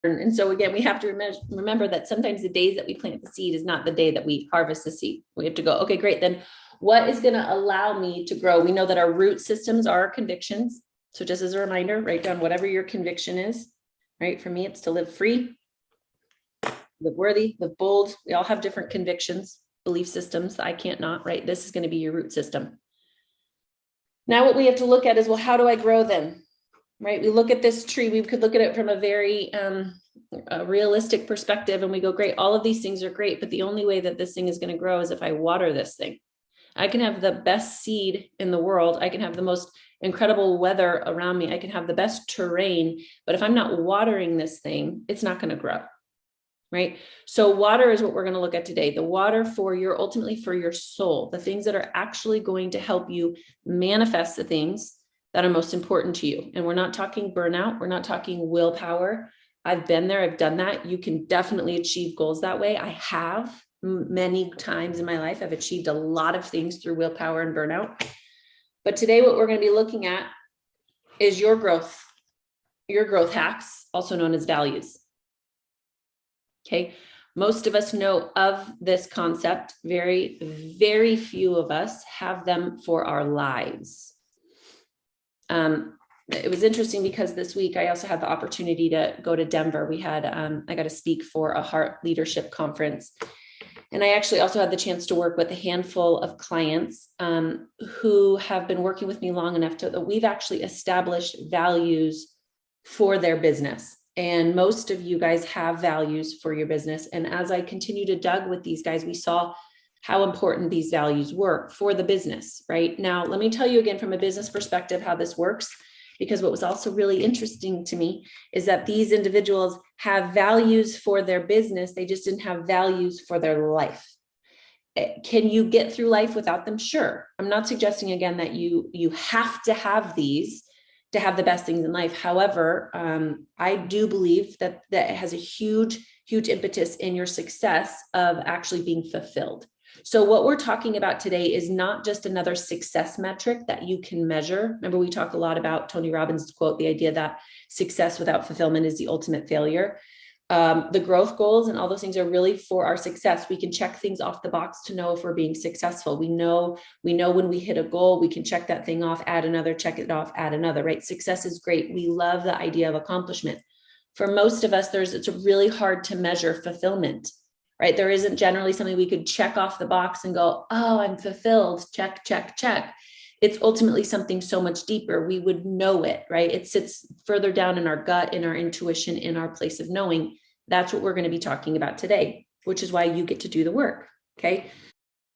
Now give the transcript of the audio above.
And so again, we have to remember that sometimes the days that we plant the seed is not the day that we harvest the seed. We have to go, okay, great. Then what is going to allow me to grow? We know that our root systems are our convictions. So just as a reminder, write down whatever your conviction is, right? For me, it's to live free, live worthy, live bold. We all have different convictions, belief systems. I can't not, right? This is going to be your root system. Now what we have to look at is, well, how do I grow them? Right? We look at this tree, we could look at it from a very a realistic perspective and we go, great, all of these things are great, but the only way that this thing is going to grow is if I water this thing. I can have the best seed in the world. I can have the most incredible weather around me. I can have the best terrain, but if I'm not watering this thing, it's not going to grow. Right? So water is what we're going to look at today. The water for your, ultimately for your soul, the things that are actually going to help you manifest the things that are most important to you. And we're not talking burnout. We're not talking willpower. I've been there. I've done that. You can definitely achieve goals that way. I have many times in my life. I've achieved a lot of things through willpower and burnout. But today, what we're going to be looking at is your growth hacks, also known as values. Okay. Most of us know of this concept. Very, very few of us have them for our lives. It was interesting because this week I also had the opportunity to go to Denver. We had, I got to speak for a heart leadership conference. And I actually also had the chance to work with a handful of clients who have been working with me long enough that we've actually established values for their business. And most of you guys have values for your business. And as I continue to dig with these guys, we saw how important these values were for the business, right? Now, let me tell you again from a business perspective how this works, because what was also really interesting to me is that these individuals have values for their business. They just didn't have values for their life. Can you get through life without them? Sure. I'm not suggesting again that you have to have these to have the best things in life. However, I do believe that it has a huge, huge impetus in your success of actually being fulfilled. So what we're talking about today is not just another success metric that you can measure. Remember, we talk a lot about Tony Robbins' quote, the idea that success without fulfillment is the ultimate failure. The growth goals and all those things are really for our success. We can check things off the box to know if we're being successful. We know when we hit a goal, we can check that thing off, add another, check it off, add another, right? Success is great. We love the idea of accomplishment. For most of us, it's really hard to measure fulfillment. Right? There isn't generally something we could check off the box and go, oh, I'm fulfilled. Check, check, check. It's ultimately something so much deeper. We would know it, right? It sits further down in our gut, in our intuition, in our place of knowing. That's what we're going to be talking about today, which is why you get to do the work. Okay.